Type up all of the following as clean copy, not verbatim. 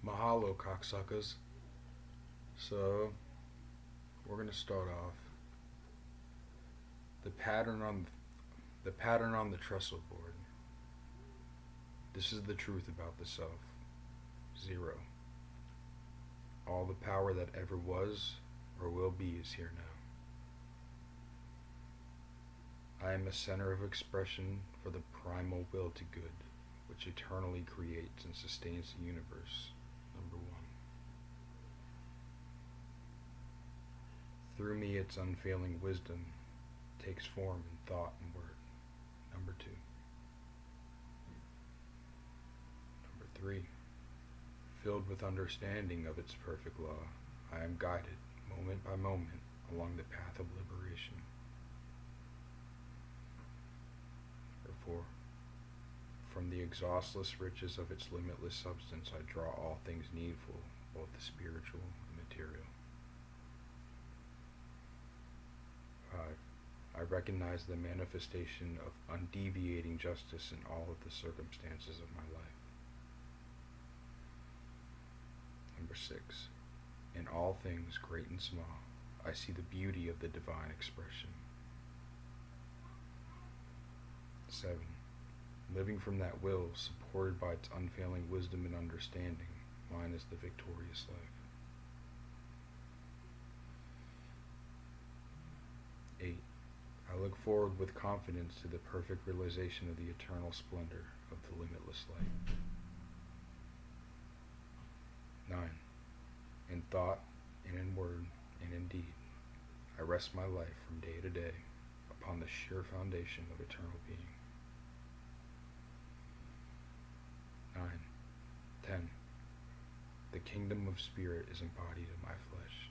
Mahalo, cocksuckers. So, we're gonna start off the pattern on the trestle board. This is the truth about the self. Zero. All the power that ever was or will be is here now. I am a center of expression for the primal will to good, which eternally creates and sustains the universe. Number one. Through me, its unfailing wisdom takes form in thought and word. Number two. Number three. Filled with understanding of its perfect law, I am guided, moment by moment, along the path of liberation. Number four. From the exhaustless riches of its limitless substance, I draw all things needful, both the spiritual and material. 5. I recognize the manifestation of undeviating justice in all of the circumstances of my life. Number 6. In all things, great and small, I see the beauty of the divine expression. 7. Living from that will, supported by its unfailing wisdom and understanding, mine is the victorious life. 8. I look forward with confidence to the perfect realization of the eternal splendor of the limitless light. 9. In thought, and in word, and in deed, I rest my life from day to day upon the sure foundation of eternal being. 9. 10. The kingdom of spirit is embodied in my flesh.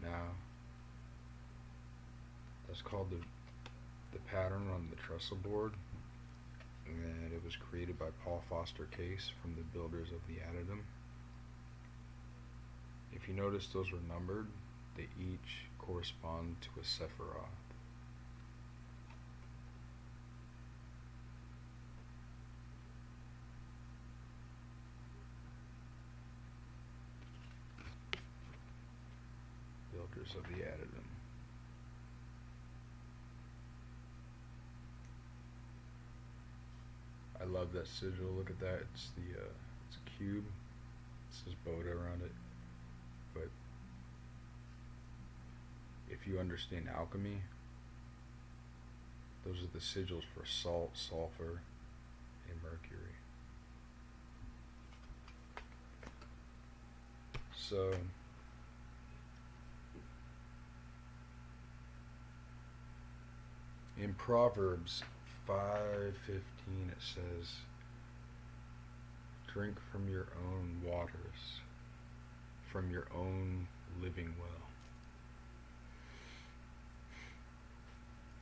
Now, that's called the pattern on the trestle board, and it was created by Paul Foster Case from the builders of the Addendum. If you notice, those were numbered. They each correspond to a Sephiroth. Builders of the Addendum. I love that sigil. Look at that. It's a cube. It says Boda around it. But if you understand alchemy, those are the sigils for salt, sulfur, and mercury. So in Proverbs 5:15 it says, drink from your own waters, from your own living well.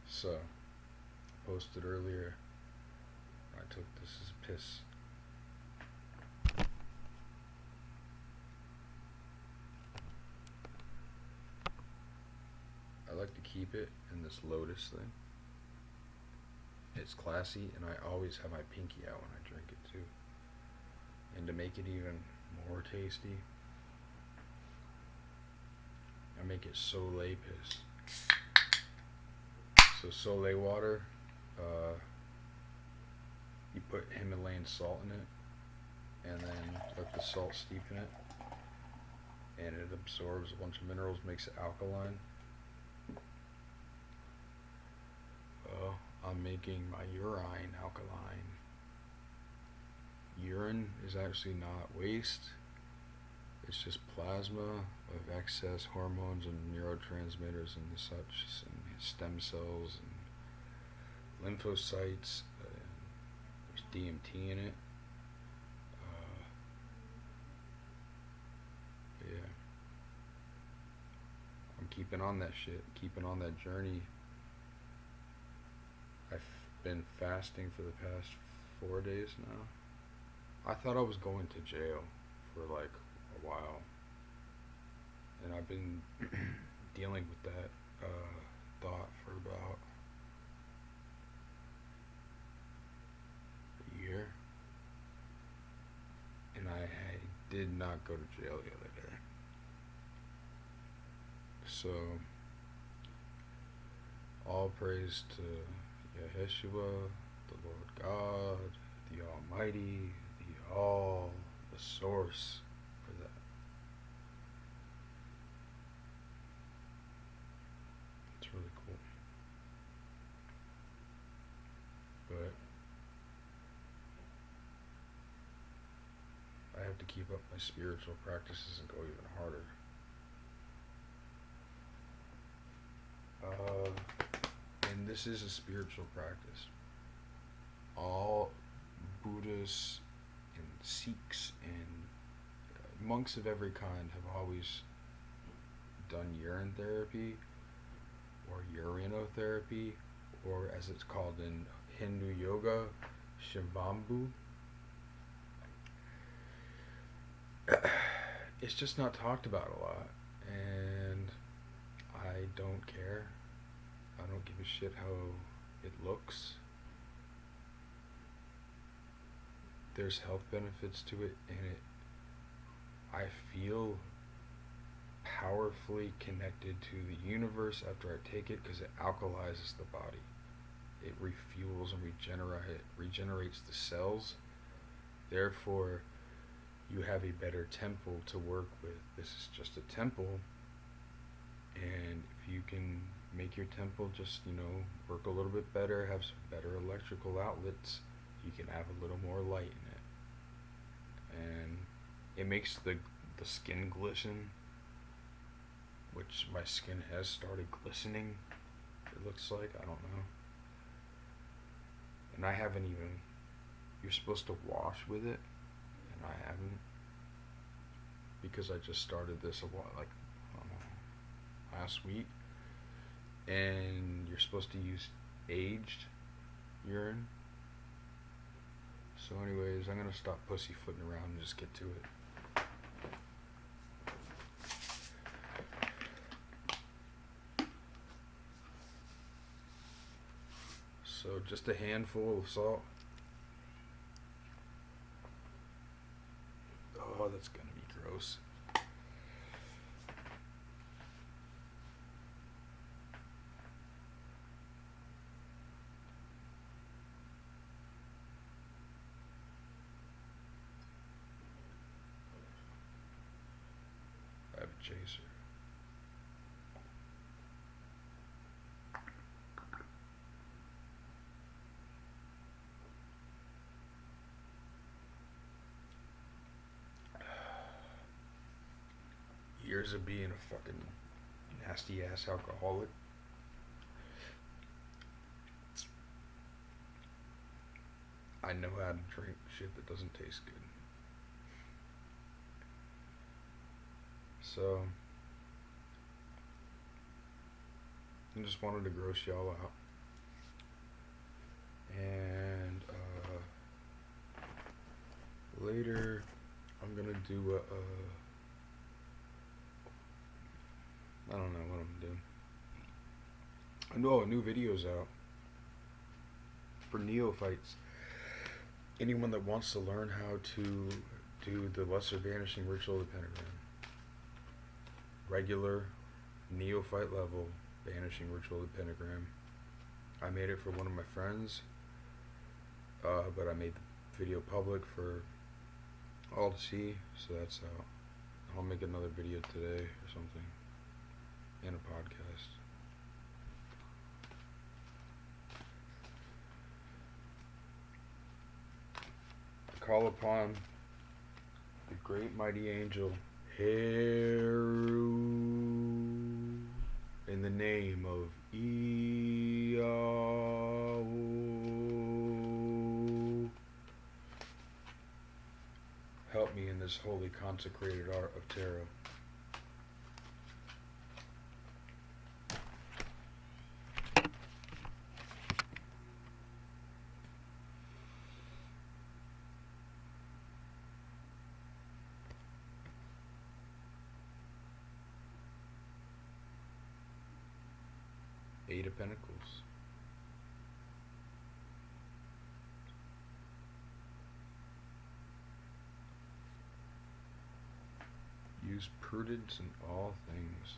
So, I posted earlier, I took this as a piss. I like to keep it in this lotus thing. It's classy, and I always have my pinky out when I drink it too. And to make it even more tasty, I make it Soleil piss. So Soleil water, you put Himalayan salt in it, and then let the salt steep in it, and it absorbs a bunch of minerals, makes it alkaline. Well, I'm making my urine alkaline. Urine is actually not waste. It's just plasma of excess hormones and neurotransmitters and such, and stem cells and lymphocytes. There's DMT in it. Yeah. I'm keeping on that shit, keeping on that journey. I've been fasting for the past 4 days now. I thought I was going to jail for like a while, and I've been dealing with that thought for about a year, did not go to jail the other day. So, all praise to Yeshua, the Lord God, the Almighty, the source for that. It's really cool. But I have to keep up my spiritual practices and go even harder. And this is a spiritual practice. All Buddhists and Sikhs and monks of every kind have always done urine therapy or urinotherapy, or as it's called in Hindu yoga, Shivambu. It's just not talked about a lot, and I don't care. I don't give a shit how it looks. There's health benefits to it, and I feel powerfully connected to the universe after I take it because it alkalizes the body. It refuels and regenerates the cells. Therefore, you have a better temple to work with. This is just a temple, and if you can make your temple just, work a little bit better, have some better electrical outlets, you can have a little more light in it. And it makes the skin glisten, which my skin has started glistening, it looks like. I don't know. And I haven't even, you're supposed to wash with it, and I haven't, because I just started this last week. And you're supposed to use aged urine. So anyways, I'm gonna stop pussyfooting around and just get to it. So just a handful of salt. Oh, that's gonna be gross. I have a chaser. Years of being a fucking nasty ass alcoholic. I know how to drink shit that doesn't taste good. So, I just wanted to gross y'all out. And later, I'm gonna do I don't know what I'm doing. I know a new video's out for neophytes. Anyone that wants to learn how to do the lesser vanishing ritual of the pentagram. Regular, neophyte level, vanishing ritual of the pentagram. I made it for one of my friends, but I made the video public for all to see, so that's out. I'll make another video today or something, and a podcast. I call upon the great mighty angel Heru in the name of Iao. Help me in this holy consecrated art of tarot. Eight of Pentacles. use prudence in all things.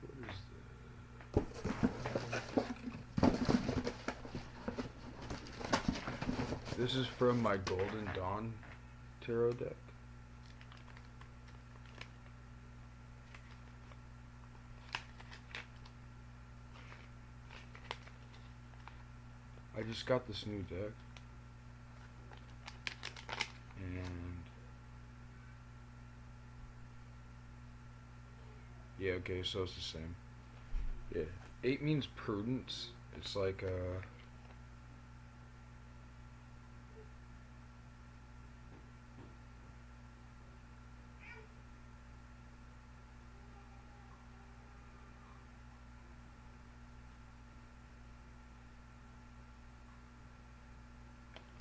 What is this? This is from my Golden Dawn tarot deck. I just got this new deck, and yeah, okay, so it's the same. Yeah, 8 means prudence. It's like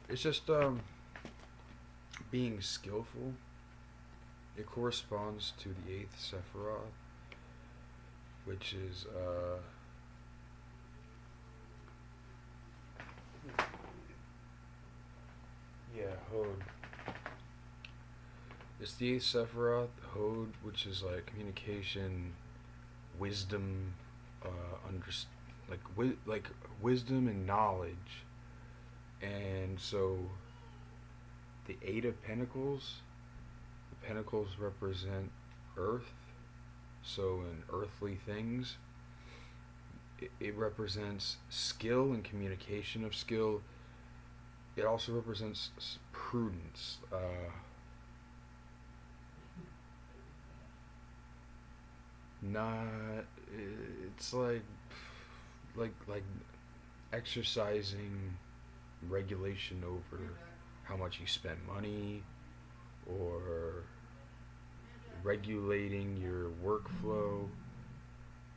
it's just being skillful. It corresponds to the 8th Sephiroth, which is Hod. It's the 8th Sephiroth, Hod, which is like communication, wisdom, like wisdom and knowledge. And so the 8 of Pentacles, the Pentacles represent earth. So in earthly things, it represents skill and communication of skill. It also represents prudence. Not, it's like exercising regulation over how much you spend money, or regulating your workflow.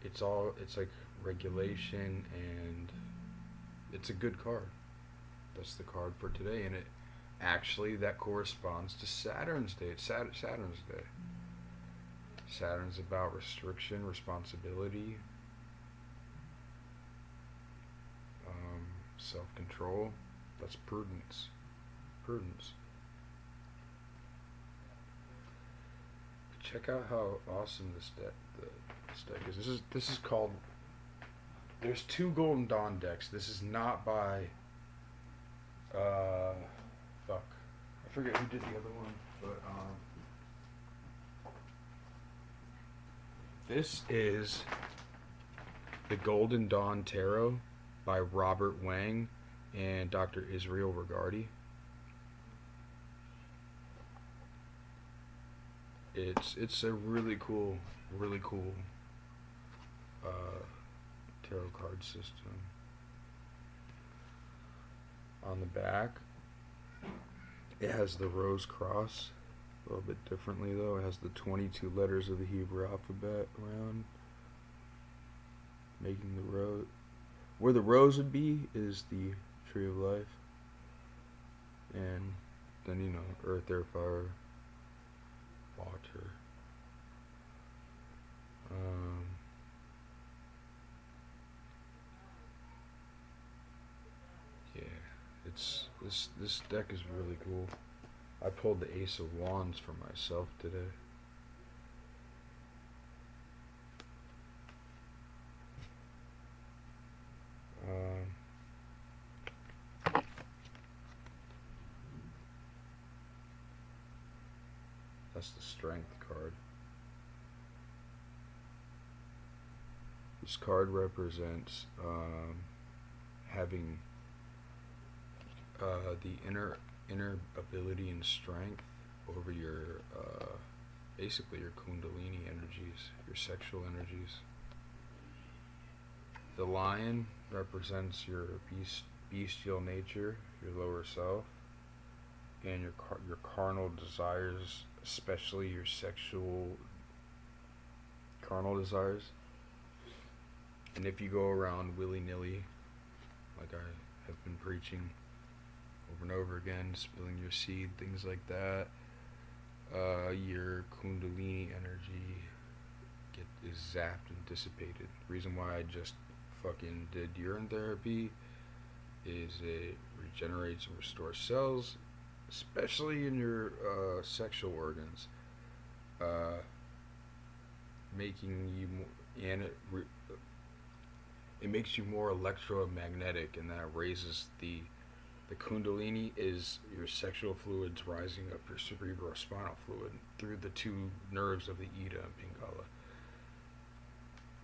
It's like regulation, and it's a good card. That's the card for today, and that corresponds to Saturn's day. It's Saturn's day. Saturn's about restriction, responsibility, self-control. That's prudence. Check out how awesome this deck is. This is called. There's 2 Golden Dawn decks. This is not by. Fuck. I forget who did the other one, but this is the Golden Dawn Tarot by Robert Wang and Dr. Israel Regardi. It's a really cool tarot card system. On the back, it has the rose cross, a little bit differently though. It has the 22 letters of the Hebrew alphabet around, making the rose. Where the rose would be is the tree of life, and then earth, air, fire, water. Yeah, this deck is really cool. I pulled the Ace of Wands for myself today. That's the Strength card. This card represents having the inner ability and strength over your basically your Kundalini energies, your sexual energies. The lion represents your bestial nature, your lower self, and your carnal desires, especially your sexual carnal desires. And if you go around willy-nilly, like I have been preaching over and over again, spilling your seed, things like that, your Kundalini energy is zapped and dissipated. The reason why I just fucking did urine therapy is it regenerates and restores cells, especially in your sexual organs, uh, making you and it makes you more electromagnetic, and that raises the kundalini is your sexual fluids rising up your cerebrospinal fluid through the two nerves of the Ida and Pingala.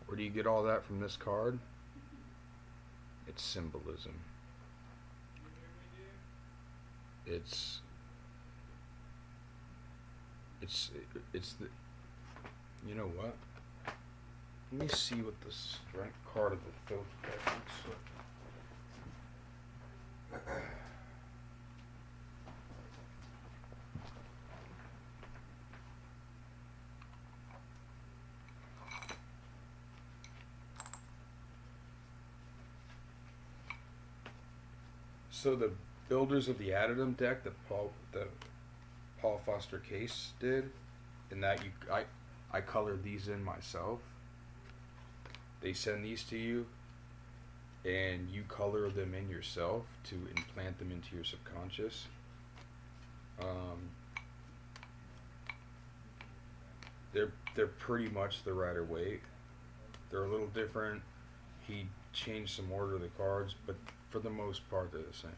Where do you get all that from this card? It's symbolism. It's it's it's the you know what? Let me see what the strength card of the filth deck looks like. So the builders of the Addendum deck that Paul Foster Case did, and that I colored these in myself. They send these to you, and you color them in yourself to implant them into your subconscious. They're pretty much the Rider Waite. They're a little different. He changed some order of the cards, but for the most part, they're the same.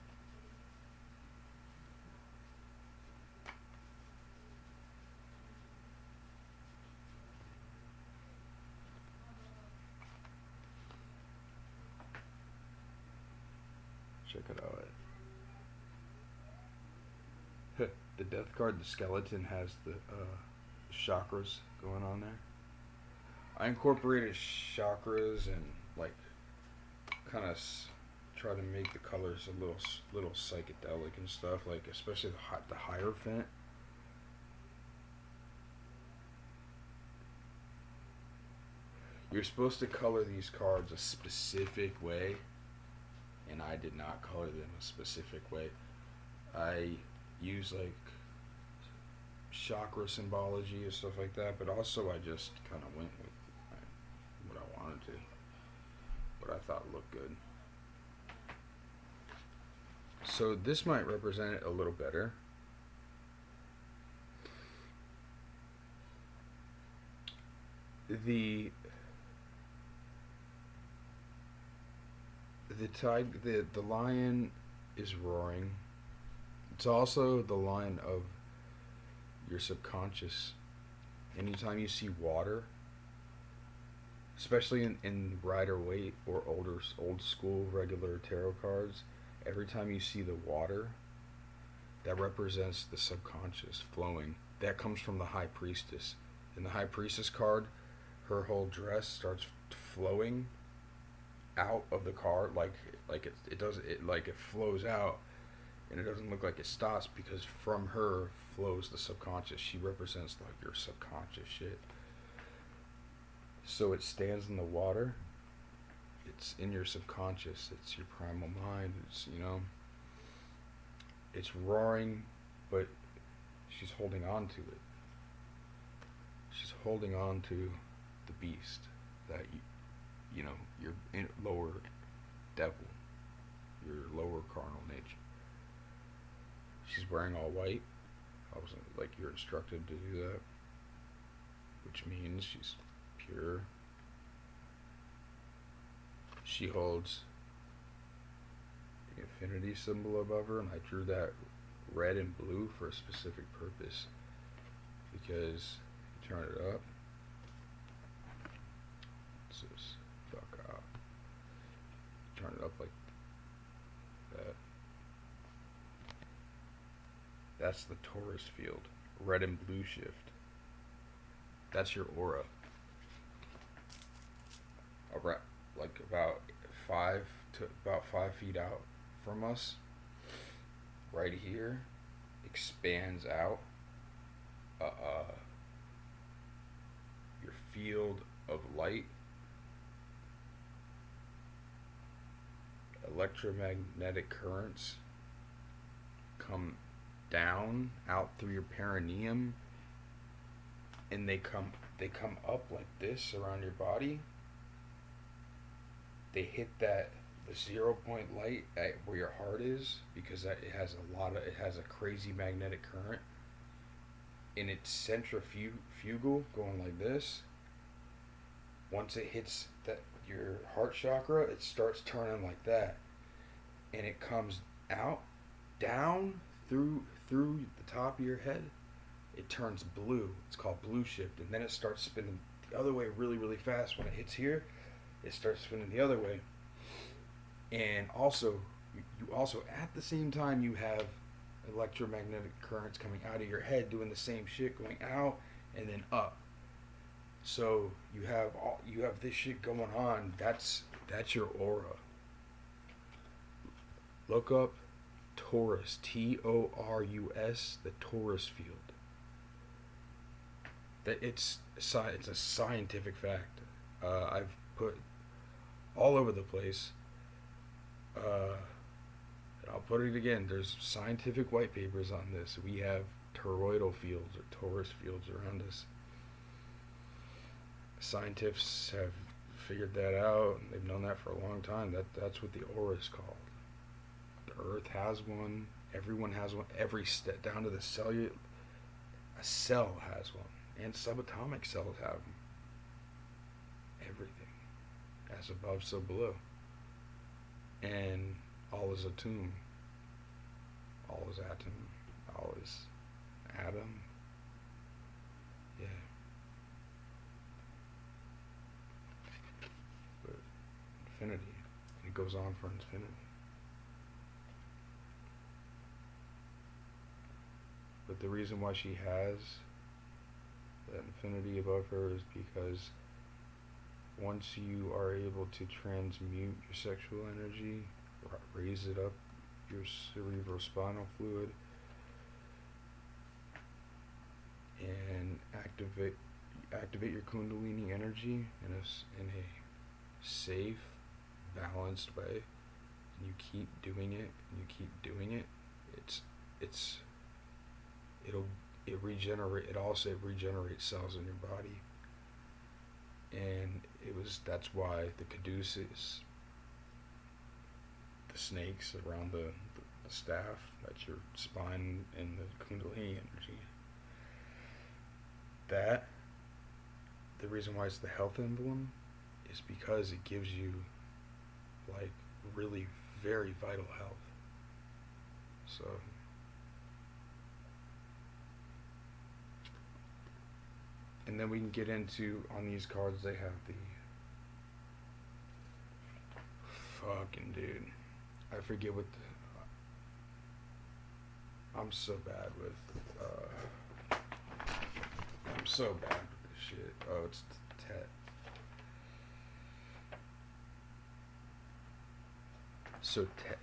Check it out. The death card, the skeleton, has the chakras going on there. I incorporated chakras and like kind of try to make the colors a little psychedelic and stuff, like especially the Hierophant. You're supposed to color these cards a specific way, and I did not color them a specific way. I use like chakra symbology and stuff like that, but also I just kind of went with what I wanted to, what I thought looked good. So this might represent it a little better. The the lion is roaring. It's also the lion of your subconscious. Anytime you see water, especially in Rider Waite or old school regular tarot cards, every time you see the water, that represents the subconscious flowing. That comes from the High Priestess. In the High Priestess card, her whole dress starts flowing out of the card, like it flows out, and it doesn't look like it stops because from her flows the subconscious. She represents like your subconscious shit. So it stands in the water. It's in your subconscious. It's your primal mind. It's it's roaring, but she's holding on to it. She's holding on to the beast that your lower devil, your lower carnal nature. She's wearing all white. I wasn't like you're instructed to do that, which means she's pure. She holds the infinity symbol above her, and I drew that red and blue for a specific purpose, because you turn it up. It says fuck out. Turn it up like that. That's the Taurus field. Red and blue shift. That's your aura. Like about 5 feet out from us, right here, expands out. Your field of light, electromagnetic currents come down out through your perineum, and they come up like this around your body. They hit the 0 point light at where your heart is, because it has a crazy magnetic current, and it's centrifugal going like this. Once it hits that your heart chakra, it starts turning like that, and it comes out, down through the top of your head. It turns blue. It's called blue shift, and then it starts spinning the other way really really fast. When it hits here, it starts spinning the other way, and also you also at the same time you have electromagnetic currents coming out of your head doing the same shit, going out and then up. So you have this shit going on. That's your aura. Look up Taurus, Torus, the Taurus field. That it's a scientific fact. I've put all over the place. I'll put it again. There's scientific white papers on this. We have toroidal fields or torus fields around us. Scientists have figured that out. They've known that for a long time. That's what the aura is called. The Earth has one. Everyone has one. Every step down to the cellular, a cell has one, and subatomic cells have them. Everything, as above, so below. And all is atom. All is atom. All is atom. Yeah. But infinity. It goes on for infinity. But the reason why she has that infinity above her is because once you are able to transmute your sexual energy, raise it up your cerebrospinal fluid, and activate your kundalini energy in a safe, balanced way, and you keep doing it and you keep doing it, it also regenerates cells in your body. And that's why the caduceus, the snakes around the staff, that's your spine and the kundalini energy. That, the reason why it's the health emblem is because it gives you like really very vital health. So and then we can get into, on these cards they have the fucking dude, I forget what I'm so bad with I'm so bad with this shit. Oh, it's Tet. So Tet.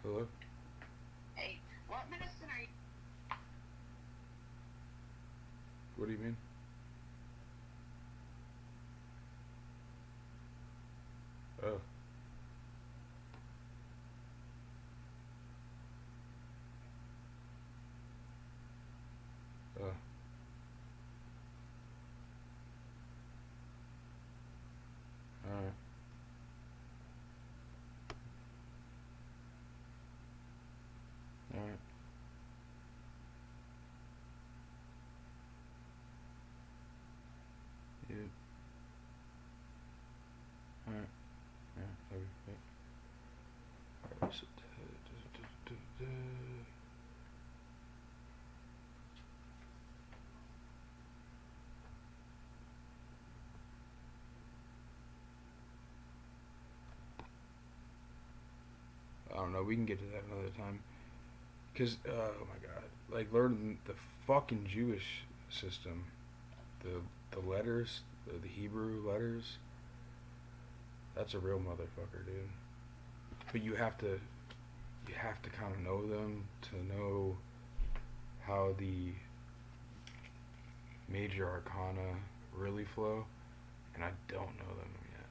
Hello? Hey, what medicine are you? What do you mean? Oh. Oh. Alright. Alright. Yeah. Alright. Yeah. Okay. Alright. So, don't know. We can get to that another time. Cause oh my god, like learning the fucking Jewish system, the letters, the Hebrew letters. That's a real motherfucker, dude. But you have to kind of know them to know how the major arcana really flow, and I don't know them yet.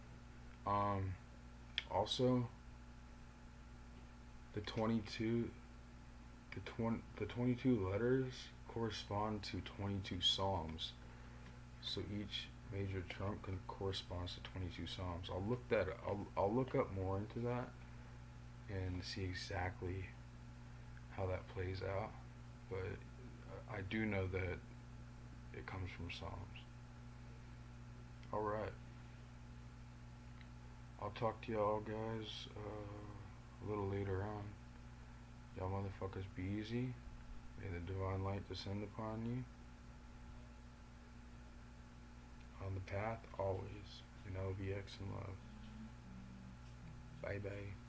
Also, the 22, the 22 letters correspond to 22 psalms. So each major trump corresponds to 22 psalms. I'll look that. I'll look up more into that and see exactly how that plays out. But I do know that it comes from psalms. All right. I'll talk to y'all guys a little later on. Y'all motherfuckers be easy. May the divine light descend upon you. On the path, always. In LBX and love. Bye bye.